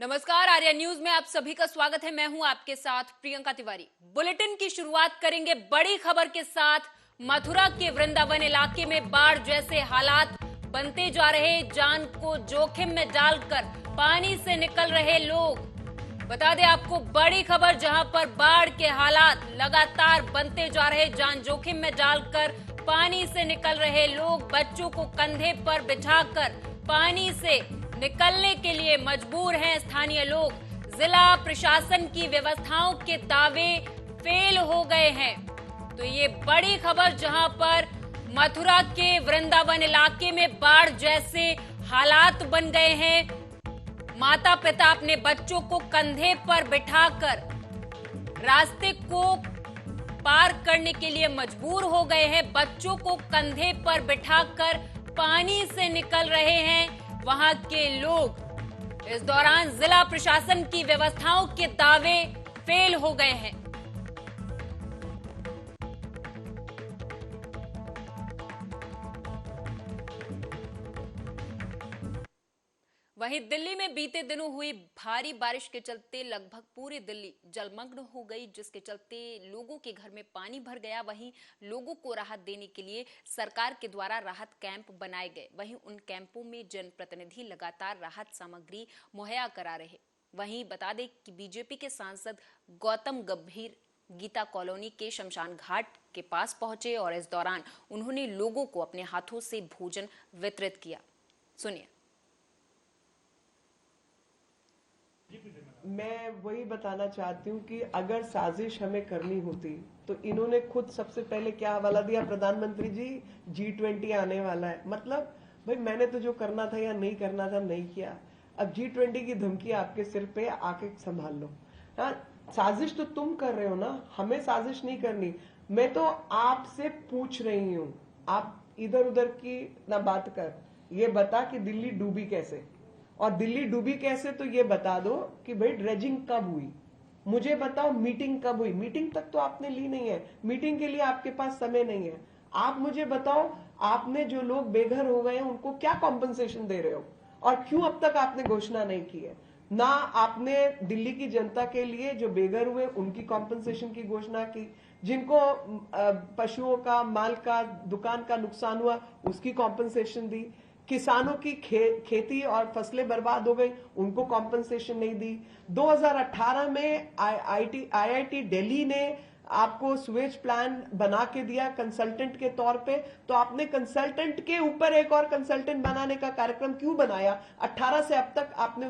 नमस्कार, आर्या न्यूज में आप सभी का स्वागत है। मैं हूं आपके साथ प्रियंका तिवारी। बुलेटिन की शुरुआत करेंगे बड़ी खबर के साथ। मथुरा के वृंदावन इलाके में बाढ़ जैसे हालात बनते जा रहे, जान को जोखिम में डालकर पानी से निकल रहे लोग। बता दें आपको बड़ी खबर, जहां पर बाढ़ के हालात लगातार बनते जा रहे, जान जोखिम में डालकर पानी से निकल रहे लोग बच्चों को कंधे पर बिठाकर पानी से निकलने के लिए मजबूर हैं स्थानीय लोग। जिला प्रशासन की व्यवस्थाओं के दावे फेल हो गए हैं। तो ये बड़ी खबर, जहां पर मथुरा के वृंदावन इलाके में बाढ़ जैसे हालात बन गए हैं। माता पिता अपने बच्चों को कंधे पर बिठाकर रास्ते को पार करने के लिए मजबूर हो गए हैं। बच्चों को कंधे पर बिठाकर पानी से निकल रहे हैं वहां के लोग। इस दौरान जिला प्रशासन की व्यवस्थाओं के दावे फेल हो गए हैं। वहीं दिल्ली में बीते दिनों हुई भारी बारिश के चलते लगभग पूरी दिल्ली जलमग्न हो गई, जिसके चलते लोगों के घर में पानी भर गया। वहीं लोगों को राहत देने के लिए सरकार के द्वारा राहत कैंप बनाए गए। वहीं उन कैंपों में जनप्रतिनिधि लगातार राहत सामग्री मुहैया करा रहे। वहीं बता दें कि बीजेपी के सांसद गौतम गंभीर गीता कॉलोनी के शमशान घाट के पास पहुंचे और इस दौरान उन्होंने लोगों को अपने हाथों से भोजन वितरित किया। सुनिए। मैं वही बताना चाहती हूँ कि अगर साजिश हमें करनी होती तो इन्होंने खुद सबसे पहले क्या हवाला दिया, प्रधानमंत्री जी G20 आने वाला है। मतलब भाई मैंने तो जो करना था या नहीं करना था नहीं किया। अब G20 की धमकी आपके सिर पे, आके संभाल लो। हाँ, साजिश तो तुम कर रहे हो ना, हमें साजिश नहीं करनी। मैं तो आपसे पूछ रही हूँ, आप इधर उधर की ना बात कर, ये बता कि दिल्ली डूबी कैसे, और दिल्ली डूबी कैसे तो ये बता दो कि भाई ड्रेजिंग कब हुई। मुझे बताओ मीटिंग कब हुई। मीटिंग तक तो आपने ली नहीं है, मीटिंग के लिए आपके पास समय नहीं है। आप मुझे बताओ, आपने जो लोग बेघर हो गए हैं उनको क्या कॉम्पनसेशन दे रहे हो, और क्यों अब तक आपने घोषणा नहीं की है। ना आपने दिल्ली की जनता के लिए जो बेघर हुए उनकी कॉम्पनसेशन की घोषणा की, जिनको पशुओं का, माल का, दुकान का नुकसान हुआ उसकी कॉम्पनसेशन दी, किसानों की खेती और फसलें बर्बाद हो गई उनको कॉम्पनसेशन नहीं दी। 2018 में IIT दिल्ली ने आपको स्वेज प्लान बना के दिया कंसल्टेंट के तौर पे, तो आपने कंसल्टेंट के ऊपर एक और कंसल्टेंट बनाने का कार्यक्रम क्यों बनाया? 18 से अब तक आपने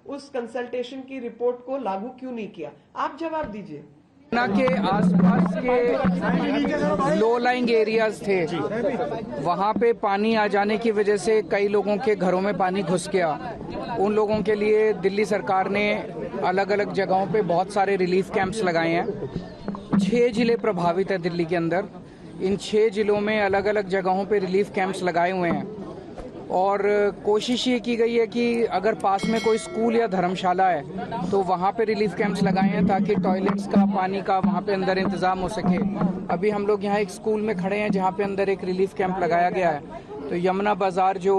उस कंसल्टेशन की रिपोर्ट को लागू क्यों नहीं किया? आप जवाब दीजिए। के आसपास के लो लाइंग एरियाज थे, वहाँ पे पानी आ जाने की वजह से कई लोगों के घरों में पानी घुस गया। उन लोगों के लिए दिल्ली सरकार ने अलग अलग जगहों पे बहुत सारे रिलीफ कैंप्स लगाए हैं। 6 जिले प्रभावित है दिल्ली के अंदर। इन 6 जिलों में अलग अलग जगहों पे रिलीफ कैंप्स लगाए हुए हैं और कोशिश ये की गई है कि अगर पास में कोई स्कूल या धर्मशाला है तो वहाँ पे रिलीफ कैंप्स लगाए हैं ताकि टॉयलेट्स का, पानी का वहाँ पे अंदर इंतज़ाम हो सके। अभी हम लोग यहाँ एक स्कूल में खड़े हैं जहाँ पे अंदर एक रिलीफ कैंप लगाया गया है। तो यमुना बाज़ार जो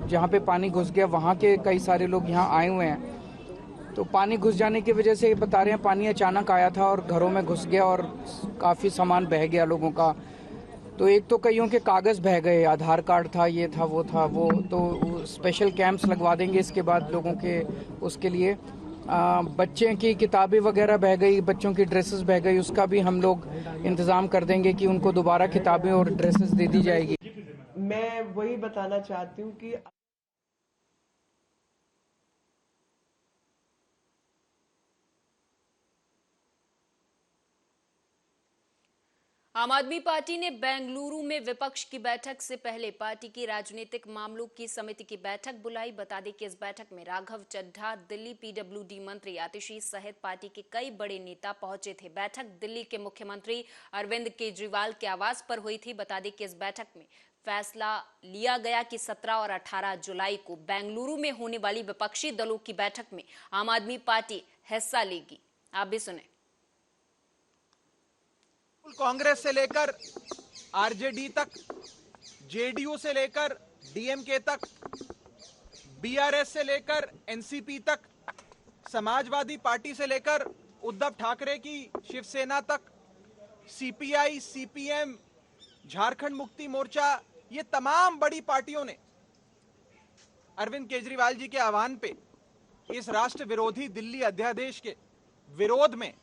जहाँ पे पानी घुस गया वहाँ के कई सारे लोग यहाँ आए हुए हैं। तो पानी घुस जाने की वजह से बता रहे हैं पानी अचानक आया था और घरों में घुस गया और काफ़ी सामान बह गया लोगों का। तो एक तो कईयों के कागज़ बह गए, आधार कार्ड था, ये था, वो था, वो तो स्पेशल कैंप्स लगवा देंगे इसके बाद लोगों के उसके लिए। बच्चे की किताबें वगैरह बह गई, बच्चों की ड्रेसेस बह गई, उसका भी हम लोग इंतज़ाम कर देंगे कि उनको दोबारा किताबें और ड्रेसेस दे दी जाएगी। मैं वही बताना चाहती हूँ कि आम आदमी पार्टी ने बेंगलुरु में विपक्ष की बैठक से पहले पार्टी की राजनीतिक मामलों की समिति की बैठक बुलाई। बता दें कि इस बैठक में राघव चड्ढा, दिल्ली PWD मंत्री आतिशी सहित पार्टी के कई बड़े नेता पहुंचे थे। बैठक दिल्ली के मुख्यमंत्री अरविंद केजरीवाल के आवास पर हुई थी। बता दें कि इस बैठक में फैसला लिया गया कि 17 और 18 जुलाई को बेंगलुरु में होने वाली विपक्षी दलों की बैठक में आम आदमी पार्टी हिस्सा लेगी। आप भी सुने। कांग्रेस से लेकर आरजेडी तक, जेडीयू से लेकर डीएमके तक बीआरएस से लेकर एनसीपी तक, समाजवादी पार्टी से लेकर उद्धव ठाकरे की शिवसेना तक, सीपीआई, सीपीएम, झारखंड मुक्ति मोर्चा, ये तमाम बड़ी पार्टियों ने अरविंद केजरीवाल जी के आह्वान पे इस राष्ट्र विरोधी दिल्ली अध्यादेश के विरोध में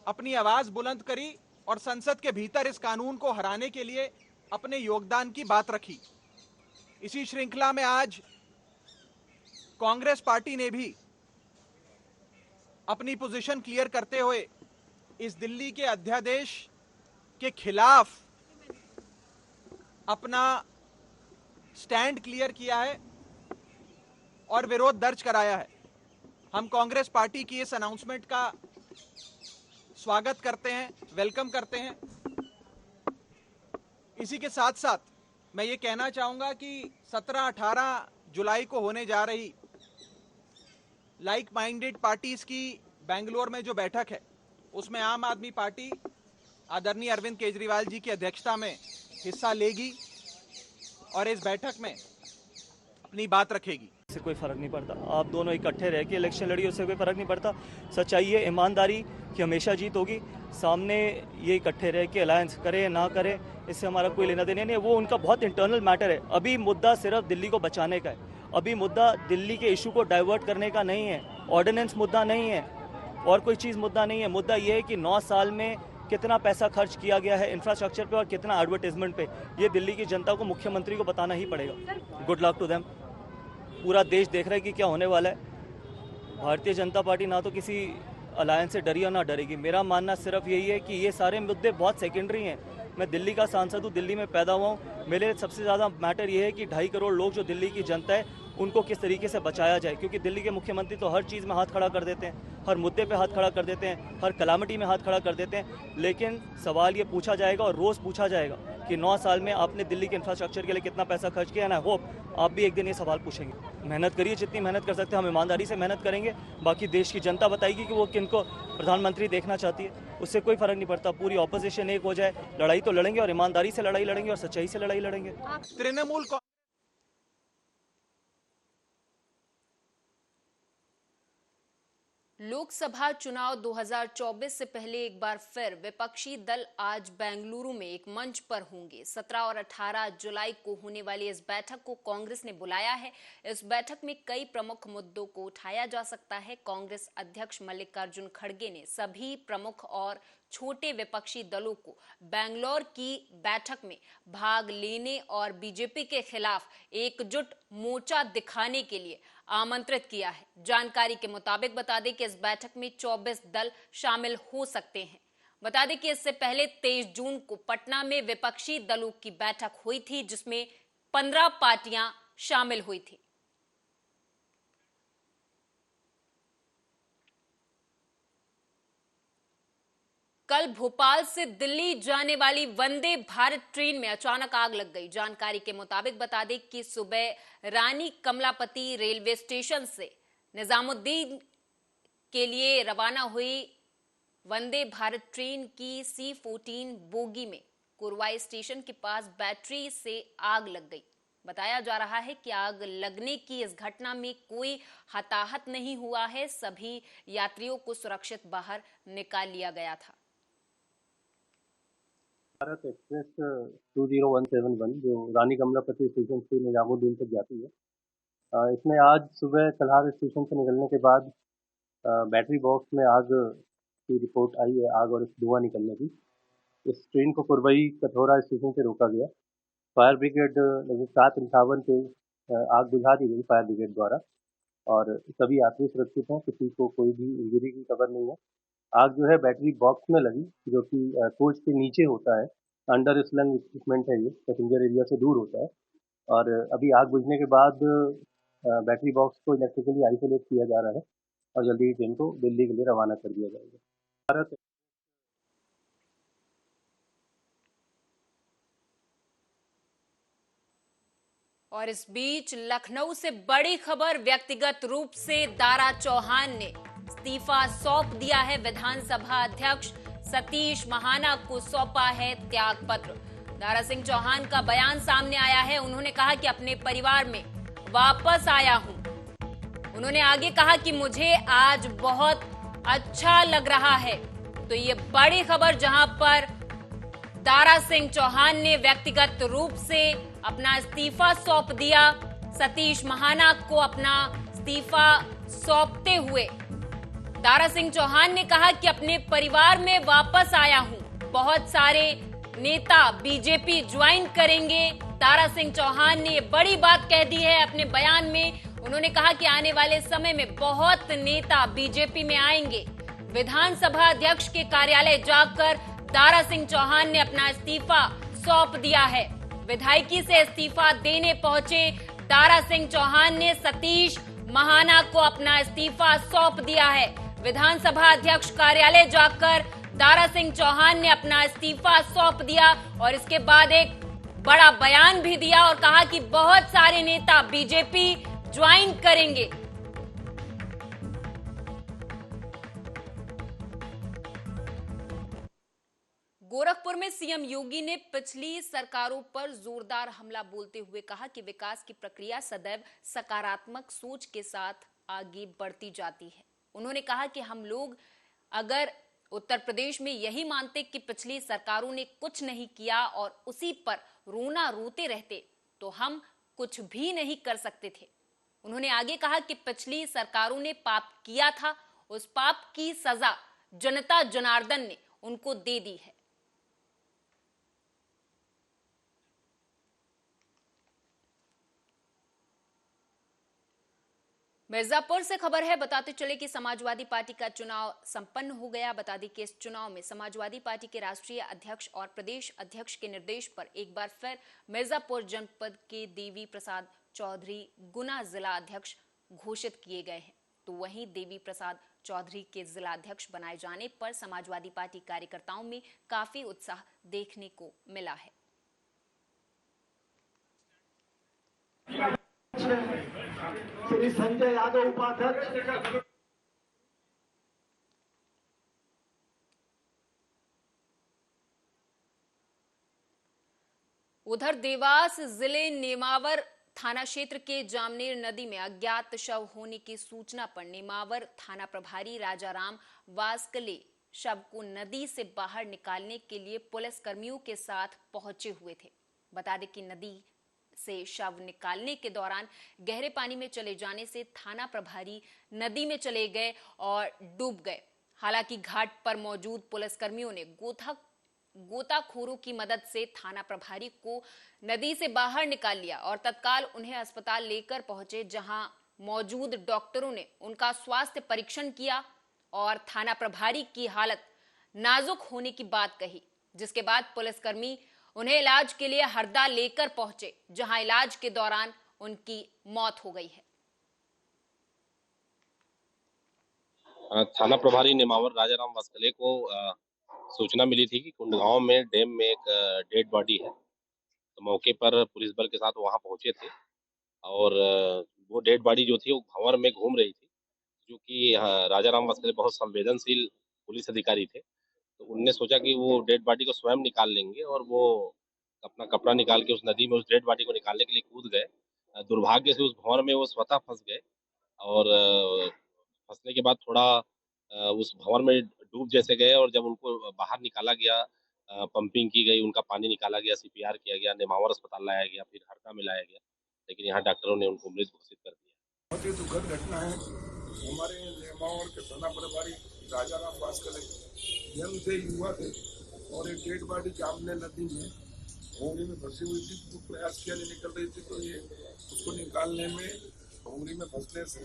अपनी आवाज बुलंद करी और संसद के भीतर इस कानून को हराने के लिए अपने योगदान की बात रखी। इसी श्रृंखला में आज कांग्रेस पार्टी ने भी अपनी पोजीशन क्लियर करते हुए इस दिल्ली के अध्यादेश के खिलाफ अपना स्टैंड क्लियर किया है और विरोध दर्ज कराया है। हम कांग्रेस पार्टी की इस अनाउंसमेंट का स्वागत करते हैं, वेलकम करते हैं। इसी के साथ साथ मैं ये कहना चाहूंगा कि 17-18 जुलाई को होने जा रही लाइक माइंडेड पार्टीज की बेंगलोर में जो बैठक है, उसमें आम आदमी पार्टी आदरणीय अरविंद केजरीवाल जी की अध्यक्षता में हिस्सा लेगी और इस बैठक में अपनी बात रखेगी। इससे कोई फर्क नहीं पड़ता, आप दोनों इकट्ठे रह के इलेक्शन लड़ी, उससे कोई फर्क नहीं पड़ता। सच्चाई है, ईमानदारी की हमेशा जीत होगी। सामने ये इकट्ठे रह के अलायंस करे ना करे, इससे हमारा कोई लेना देना नहीं है। वो उनका बहुत इंटरनल मैटर है। अभी मुद्दा सिर्फ दिल्ली को बचाने का है। अभी मुद्दा दिल्ली के इशू को डाइवर्ट करने का नहीं है। ऑर्डिनेंस मुद्दा नहीं है और कोई चीज़ मुद्दा नहीं है। मुद्दा ये है कि 9 साल में कितना पैसा खर्च किया गया है इंफ्रास्ट्रक्चर पे और कितना एडवर्टाइजमेंट पे। ये दिल्ली की जनता को, मुख्यमंत्री को बताना ही पड़ेगा। Good luck to them. पूरा देश देख रहा है कि क्या होने वाला है। भारतीय जनता पार्टी ना तो किसी अलायंस से डरी और ना डरेगी। मेरा मानना सिर्फ यही है कि ये सारे मुद्दे बहुत सेकेंडरी हैं। मैं दिल्ली का सांसद हूँ, दिल्ली में पैदा हुआ हूँ। मेरे लिए सबसे ज़्यादा मैटर ये है कि 2.5 करोड़ लोग जो दिल्ली की जनता है, उनको किस तरीके से बचाया जाए। क्योंकि दिल्ली के मुख्यमंत्री तो हर चीज़ में हाथ खड़ा कर देते हैं, हर मुद्दे पे हाथ खड़ा कर देते हैं, हर कलामिटी में हाथ खड़ा कर देते हैं। लेकिन सवाल ये पूछा जाएगा और रोज़ पूछा जाएगा कि 9 साल में आपने दिल्ली के इंफ्रास्ट्रक्चर के लिए कितना पैसा खर्च किया। एंड आई होप आप भी एक दिन ये सवाल पूछेंगे। मेहनत करिए, जितनी मेहनत कर सकते हैं। हम ईमानदारी से मेहनत करेंगे। बाकी देश की जनता बताएगी कि वो किनको प्रधानमंत्री देखना चाहती है। उससे कोई फर्क नहीं पड़ता। पूरी ऑपोजिशन एक हो जाए, लड़ाई तो लड़ेंगे और ईमानदारी से लड़ाई लड़ेंगे और सच्चाई से लड़ाई लड़ेंगे। तृणमूल लोकसभा चुनाव 2024 से पहले एक बार फिर विपक्षी दल आज बेंगलुरु में एक मंच पर होंगे। 17 और 18 जुलाई को होने वाली इस बैठक को कांग्रेस ने बुलाया है। इस बैठक में कई प्रमुख मुद्दों को उठाया जा सकता है। कांग्रेस अध्यक्ष मल्लिकार्जुन खड़गे ने सभी प्रमुख और छोटे विपक्षी दलों को बेंगलोर की बैठक में भाग लेने और बीजेपी के खिलाफ एकजुट मोर्चा दिखाने के लिए आमंत्रित किया है। जानकारी के मुताबिक बता दें कि इस बैठक में 24 दल शामिल हो सकते हैं। बता दें कि इससे पहले 23 जून को पटना में विपक्षी दलों की बैठक हुई थी, जिसमें 15 पार्टियां शामिल हुई थी। कल भोपाल से दिल्ली जाने वाली वंदे भारत ट्रेन में अचानक आग लग गई। जानकारी के मुताबिक बता दें कि सुबह रानी कमलापति रेलवे स्टेशन से निजामुद्दीन के लिए रवाना हुई वंदे भारत ट्रेन की C14 बोगी में कुरवाई स्टेशन के पास बैटरी से आग लग गई। बताया जा रहा है कि आग लगने की इस घटना में कोई हताहत नहीं हुआ है। सभी यात्रियों को सुरक्षित बाहर निकाल लिया गया था। भारत एक्सप्रेस 20171 जो रानी कमलापति स्टेशन से निजामुद्दीन तक जाती है, इसमें आज सुबह कल्हार स्टेशन से निकलने के बाद बैटरी बॉक्स में आग की रिपोर्ट आई है, आग और धुआं निकलने की। इस ट्रेन को कुरवई कठोरा स्टेशन से रोका गया। फायर ब्रिगेड लगभग 7:58 पे आग बुझा दी गई फायर ब्रिगेड द्वारा और सभी यात्री सुरक्षित हैं, किसी को कोई भी इंजरी की खबर नहीं है। आग जो है बैटरी बॉक्स में लगी, जो कि कोच के नीचे होता है। अंडर स्लंग इक्विपमेंट है, ये पैसेंजर एरिया से दूर होता है। और अभी आग बुझने के बाद बैटरी बॉक्स को इलेक्ट्रिकली आइसोलेट किया जा रहा है और जल्दी ही ट्रेन को दिल्ली के लिए रवाना कर दिया जाएगा। भारत और इस बीच लखनऊ से बड़ी खबर। व्यक्तिगत रूप से दारा चौहान ने इस्तीफा सौंप दिया है। विधानसभा अध्यक्ष सतीश महाना को सौंपा है त्याग पत्र। दारा सिंह चौहान का बयान सामने आया है। उन्होंने कहा कि अपने परिवार में वापस आया हूं। उन्होंने आगे कहा कि मुझे आज बहुत अच्छा लग रहा है। तो ये बड़ी खबर जहां पर दारा सिंह चौहान ने व्यक्तिगत रूप से अपना इस्तीफा सौंप दिया। सतीश महाना को अपना इस्तीफा सौंपते हुए दारा सिंह चौहान ने कहा कि अपने परिवार में वापस आया हूं। बहुत सारे नेता बीजेपी ज्वाइन करेंगे। दारा सिंह चौहान ने ये बड़ी बात कह दी है अपने बयान में। उन्होंने कहा कि आने वाले समय में बहुत नेता बीजेपी में आएंगे। विधानसभा अध्यक्ष के कार्यालय जाकर दारा सिंह चौहान ने अपना इस्तीफा सौंप दिया है। विधायकी से इस्तीफा देने पहुंचे दारा सिंह चौहान ने सतीश महाना को अपना इस्तीफा सौंप दिया है। विधानसभा अध्यक्ष कार्यालय जाकर दारा सिंह चौहान ने अपना इस्तीफा सौंप दिया और इसके बाद एक बड़ा बयान भी दिया और कहा कि बहुत सारे नेता बीजेपी ज्वाइन करेंगे। गोरखपुर में सीएम योगी ने पिछली सरकारों पर जोरदार हमला बोलते हुए कहा कि विकास की प्रक्रिया सदैव सकारात्मक सोच के साथ आगे बढ़ती जाती है। उन्होंने कहा कि हम लोग अगर उत्तर प्रदेश में यही मानते कि पिछली सरकारों ने कुछ नहीं किया और उसी पर रोना रोते रहते तो हम कुछ भी नहीं कर सकते थे। उन्होंने आगे कहा कि पिछली सरकारों ने पाप किया था, उस पाप की सजा जनता जनार्दन ने उनको दे दी है। मिर्जापुर से खबर है, बताते चले कि समाजवादी पार्टी का चुनाव संपन्न हो गया। बता दें कि इस चुनाव में समाजवादी पार्टी के राष्ट्रीय अध्यक्ष और प्रदेश अध्यक्ष के निर्देश पर एक बार फिर मिर्जापुर जनपद के देवी प्रसाद चौधरी गुना जिला अध्यक्ष घोषित किए गए हैं। तो वहीं देवी प्रसाद चौधरी के जिला अध्यक्ष बनाए जाने पर समाजवादी पार्टी कार्यकर्ताओं में काफी उत्साह देखने को मिला है। श्री संजय यादव उपाध्यक्ष। उधर देवास जिले नेमावर थाना क्षेत्र के जामनेर नदी में अज्ञात शव होने की सूचना पर नेमावर थाना प्रभारी राजाराम वास्कले शव को नदी से बाहर निकालने के लिए पुलिस कर्मियों के साथ पहुंचे हुए थे। बता दें कि नदी से शव निकालने के दौरान गहरे पानी में चले जाने से थाना प्रभारी नदी में चले गए और डूब गए। हालांकि घाट पर मौजूद पुलिसकर्मियों ने गोताखोरों की मदद से थाना प्रभारी को नदी से बाहर निकाल लिया और तत्काल उन्हें अस्पताल लेकर पहुंचे, जहां मौजूद डॉक्टरों ने उनका स्वास्थ्य परीक्षण किया और थाना प्रभारी की हालत नाजुक होने की बात कही। जिसके बाद पुलिसकर्मी उन्हें इलाज के लिए हरदा लेकर पहुंचे, जहां इलाज के दौरान उनकी मौत हो गई है। थाना प्रभारी नेमावर राजाराम वास्कले को सूचना मिली थी कि कुंडगांव में डैम में एक डेड बॉडी है। तो मौके पर पुलिस बल के साथ वहां पहुंचे थे और वो डेड बॉडी जो थी वो भंवर में घूम रही थी। जो कि राजाराम वास्कले बहुत संवेदनशील पुलिस अधिकारी थे, तो उनने सोचा कि वो डेड बॉडी को स्वयं निकाल लेंगे और वो अपना कपड़ा निकाल के उस नदी में उस डेड बॉडी को निकालने के लिए कूद गए। दुर्भाग्य से उस भंवर में वो स्वतः फंस गए और फंसने के बाद थोड़ा उस भंवर में डूब जैसे गए और जब उनको बाहर निकाला गया, पंपिंग की गई, उनका पानी निकाला गया, CPR किया गया, नेमावर अस्पताल लाया गया, फिर हरदा में लाया गया, लेकिन यहाँ डॉक्टरों ने उनको मृत घोषित कर दिया। बहुत ही दुखद घटना है। हमारे नेमावर के थाना प्रभारी राजाराम वास्कले जन्म से युवा थे और एक डेड बॉडी जामने नदी में भोंगरी में फंसी हुई थी। तो प्रयास किया निकल रही थी, तो ये उसको निकालने में भोंगरी में फंसने से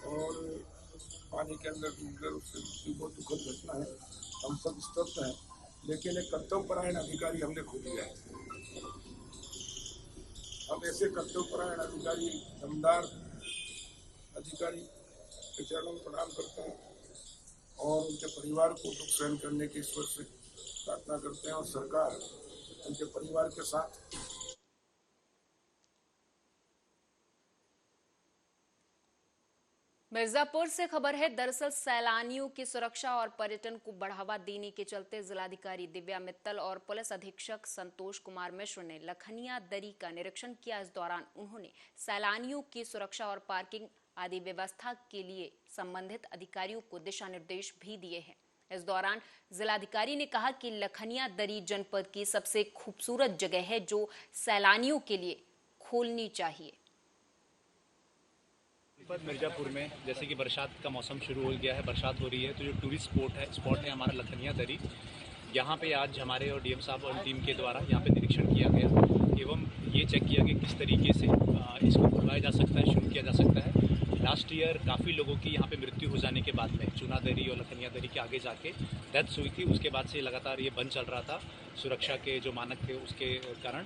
और पानी के अंदर डूबकर उससे बहुत दुखद घटना है। हम सब स्तब्ध हैं, लेकिन एक कर्तव्यपरायण अधिकारी हमने खो दिया है। हम ऐसे कर्तव्यपरायण अधिकारी, दमदार अधिकारी के चरणों में प्रणाम करते हैं और उनके परिवार को दुख सहन करने की ईश्वर से प्रार्थना करते हैं और सरकार उनके परिवार के साथ। मिर्जापुर से खबर है। दरअसल सैलानियों की सुरक्षा और पर्यटन को बढ़ावा देने के चलते जिलाधिकारी दिव्या मित्तल और पुलिस अधीक्षक संतोष कुमार मिश्र ने लखनिया दरी का निरीक्षण किया। इस दौरान उन्होंने सैलानियों की सुरक्षा और पार्किंग आदि व्यवस्था के लिए संबंधित अधिकारियों को दिशा निर्देश भी दिए हैं। इस दौरान जिलाधिकारी ने कहा कि लखनिया दरी जनपद की सबसे खूबसूरत जगह है जो सैलानियों के लिए खोलनी चाहिए। मिर्जापुर में जैसे कि बरसात का मौसम शुरू हो गया है, बरसात हो रही है, तो जो टूरिस्ट स्पॉट है हमारा लखनिया दरी, यहाँ पे आज हमारे और डीएम साहब और टीम के द्वारा यहाँ पे निरीक्षण किया गया एवं ये चेक किया कि किस तरीके से इसको खुलवाया जा सकता है, शुरू किया जा सकता है। लास्ट ईयर काफ़ी लोगों की यहाँ पे मृत्यु हो जाने के बाद में चूना दरी और लखनिया दरी के आगे जाके डेथ्स हुई थी। उसके बाद से लगातार ये बंद चल रहा था, सुरक्षा के जो मानक थे उसके कारण।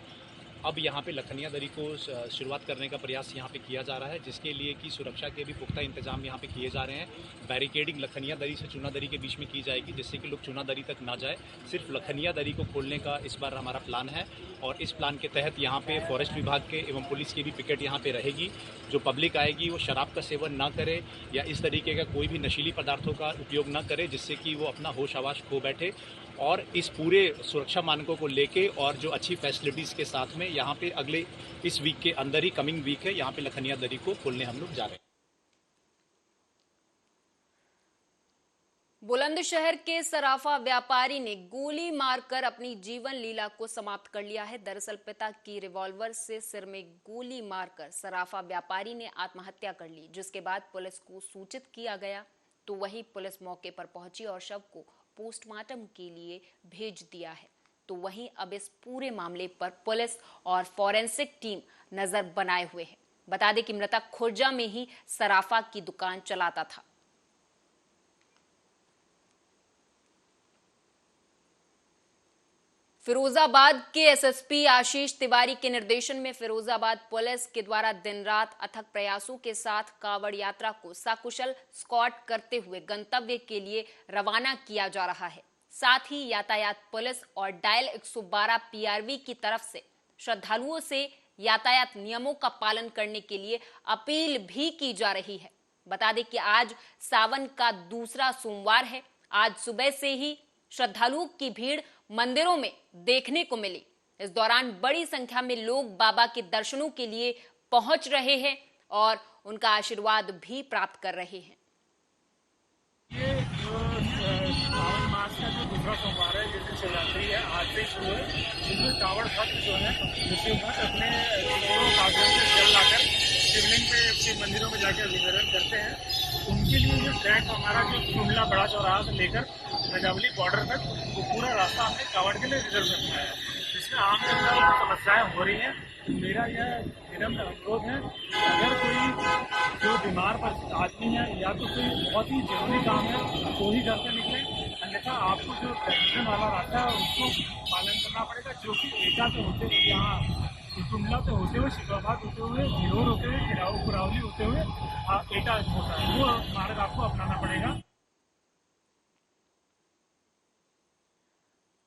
अब यहाँ पे लखनिया दरी को शुरुआत करने का प्रयास यहाँ पे किया जा रहा है, जिसके लिए कि सुरक्षा के भी पुख्ता इंतजाम यहाँ पे किए जा रहे हैं। बैरिकेडिंग लखनिया दरी से चूना दरी के बीच में की जाएगी, जिससे कि लोग चूना दरी तक ना जाए। सिर्फ लखनिया दरी को खोलने का इस बार हमारा प्लान है और इस प्लान के तहत यहाँ पे फॉरेस्ट विभाग के एवं पुलिस की भी पिकेट यहाँ पे रहेगी। जो पब्लिक आएगी वो शराब का सेवन ना करे या इस तरीके का कोई भी नशीली पदार्थों का उपयोग ना करे, जिससे कि वो अपना होश आवास खो बैठे। और इस पूरे सुरक्षा मानकों को लेके और जो अच्छी फैसिलिटीज़ के साथ में यहाँ पे अगले इस वीक के अंदर ही, कमिंग वीक है, यहाँ पे लखनिया दरी को खोलने हम लोग जा रहे हैं। बुलंदशहर के सराफा व्यापारी ने गोली मारकर अपनी जीवन लीला को समाप्त कर लिया है। दरअसल पिता की रिवॉल्वर से सिर में गोली मारकर सराफा व्यापारी ने आत्महत्या कर ली, जिसके बाद पुलिस को सूचित किया गया तो वही पुलिस मौके पर पहुंची और शव को पोस्टमार्टम के लिए भेज दिया है। तो वहीं अब इस पूरे मामले पर पुलिस और फॉरेंसिक टीम नजर बनाए हुए है। बता दें कि मृतक खुर्जा में ही सराफा की दुकान चलाता था। फिरोजाबाद के एसएसपी आशीष तिवारी के निर्देशन में फिरोजाबाद पुलिस के द्वारा दिन रात अथक प्रयासों के साथ कांवड़ यात्रा को सकुशल स्कॉट करते हुए गंतव्य के लिए रवाना किया जा रहा है। साथ ही यातायात पुलिस और डायल 112 पीआरवी की तरफ से श्रद्धालुओं से यातायात नियमों का पालन करने के लिए अपील भी की जा रही है। बता दें कि आज सावन का दूसरा सोमवार है। आज सुबह से ही श्रद्धालुओं की भीड़ मंदिरों में देखने को मिली। इस दौरान बड़ी संख्या में लोग बाबा के दर्शनों के लिए पहुंच रहे हैं और उनका आशीर्वाद भी प्राप्त कर रहे हैं। ये श्रावण मास का जो दूसरा सोमवार है, जिसकी शिवरात्रि है, आज से शुरू है। जिसमें कांवड़ भक्त जो है शिव भक्त अपने कांवड़ से जल लाकर शिवलिंग पे शिव मंदिरों में जाकर विसर्जन करते हैं। उनके लिए जो ट्रैक हमारा जो कुंडला बड़ा चौराहा से लेकर रजावली बॉर्डर तक वो पूरा रास्ता हमने कांवड़ के लिए रिजर्व रखा है, जिसमें आम जनता को समस्याएं हो रही हैं। मेरा यह विनम्र अनुरोध है, अगर कोई जो बीमार पर आदमी है या तो कोई बहुत ही जरूरी काम है तो ही घर से निकले, अन्यथा आपको जो ट्रेडिशन वाला रास्ता है उसको पालन करना पड़ेगा, जो कि एटा से होते हुए यहाँ कुंडला से होते हुए शिकाबाद होते हुए भिलोर होते हुए कुरावली होते हुए एटा होता है, वो मार्ग आपको अपनाना पड़ेगा।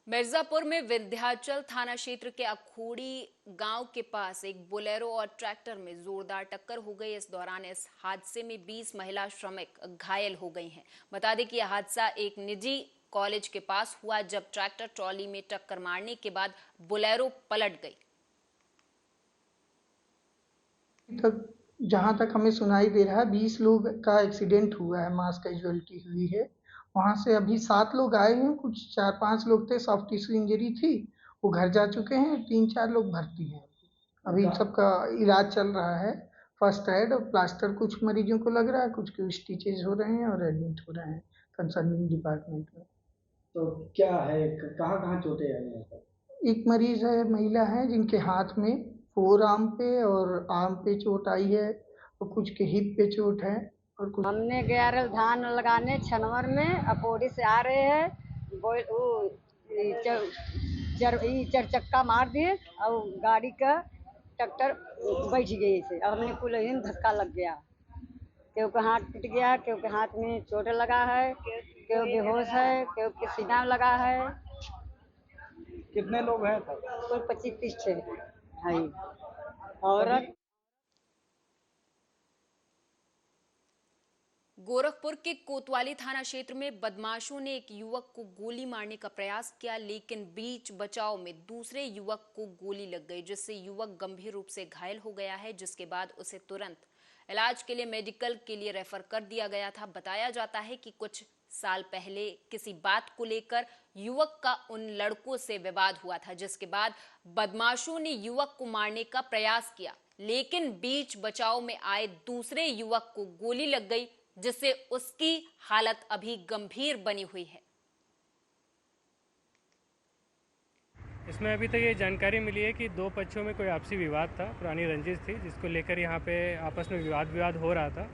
मिर्जापुर में विंध्याचल थाना क्षेत्र के अखोड़ी गांव के पास एक बोलेरो और ट्रैक्टर में जोरदार टक्कर हो गई। इस दौरान इस हादसे में 20 महिला श्रमिक घायल हो गई हैं। बता दें कि यह हादसा एक निजी कॉलेज के पास हुआ, जब ट्रैक्टर ट्रॉली में टक्कर मारने के बाद बोलेरो पलट गई। जहां तक हमें सुनाई दे रहा है 20 लोग का एक्सीडेंट हुआ है, मास कैजुअलिटी हुई है। वहां से अभी 7 लोग आए हैं, कुछ 4-5 लोग थे, सॉफ्ट टिश्यू इंजरी थी, वो घर जा चुके हैं। 3-4 लोग भर्ती हैं। अभी इन सबका इलाज चल रहा है। फर्स्ट एड और प्लास्टर कुछ मरीजों को लग रहा है, कुछ के स्टिचेज हो रहे हैं और एडमिट हो रहे हैं कंसर्निंग डिपार्टमेंट में। तो क्या है, कहाँ कहाँ चोटें आई हैं? एक मरीज है, महिला है, जिनके हाथ में फोर आर्म पे और आर्म पे चोट आई है और कुछ के हिप पे चोट है और कुछ। हमने गया धान लगाने छनवर में, अपोड़ी से आ रहे हैं, चर चक्का मार दिए और गाड़ी का ट्रैक्टर बैठ गई से। अब हमने कुल धक्का लग गया, क्योंकि हाथ टूट गया, क्योंकि हाथ में चोट लगा है, क्यों बेहोश है, क्योंकि सीना लगा है। कितने लोग हैं? कुल 25-30 थे भाई औरत। गोरखपुर के कोतवाली थाना क्षेत्र में बदमाशों ने एक युवक को गोली मारने का प्रयास किया, लेकिन बीच बचाव में दूसरे युवक को गोली लग गई, जिससे युवक गंभीर रूप से घायल हो गया है, जिसके बाद उसे तुरंत इलाज के लिए मेडिकल के लिए रेफर कर दिया गया था। बताया जाता है कि कुछ साल पहले किसी बात को लेकर युवक का उन लड़कों से विवाद हुआ था, जिसके बाद बदमाशों ने युवक को मारने का प्रयास किया, लेकिन बीच बचाव में आए दूसरे युवक को गोली लग गई, जिससे उसकी हालत अभी गंभीर बनी हुई है। इसमें अभी तक ये जानकारी मिली है कि दो पक्षों में कोई आपसी विवाद था, पुरानी रंजिश थी, जिसको लेकर यहाँ पे आपस में विवाद हो रहा था।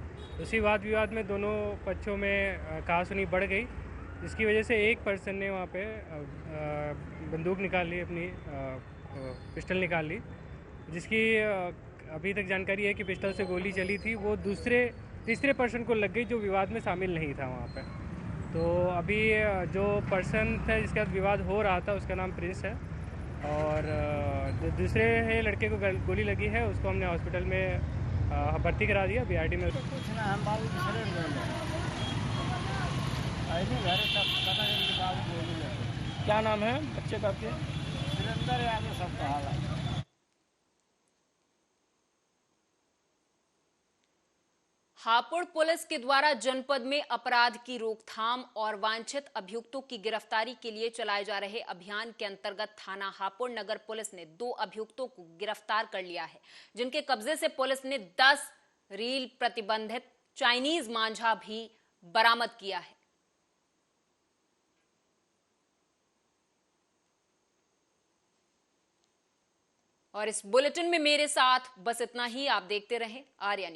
उसी वाद विवाद में दोनों पक्षों में कहासुनी बढ़ गई, जिसकी वजह से एक पर्सन ने वहाँ पे बंदूक निकाल ली, अपनी पिस्टल निकाल ली, जिसकी अभी तक जानकारी है कि पिस्टल से गोली चली थी, वो तीसरे पर्सन को लग गई जो विवाद में शामिल नहीं था वहाँ पे। तो अभी जो पर्सन था जिसके साथ विवाद हो रहा था उसका नाम प्रिंस है, और जो दूसरे लड़के को गोली लगी है उसको हमने हॉस्पिटल में भर्ती करा दिया, बीआरडी में। क्या नाम है बच्चे का आपके? सुरेंद्र यादव सबका हाल है। हापुड़ पुलिस के द्वारा जनपद में अपराध की रोकथाम और वांछित अभियुक्तों की गिरफ्तारी के लिए चलाए जा रहे अभियान के अंतर्गत थाना हापुड़ नगर पुलिस ने 2 अभियुक्तों को गिरफ्तार कर लिया है, जिनके कब्जे से पुलिस ने 10 रील प्रतिबंधित चाइनीज मांझा भी बरामद किया है। और इस बुलेटिन में मेरे साथ बस इतना ही। आप देखते रहें आर्या न्यूज।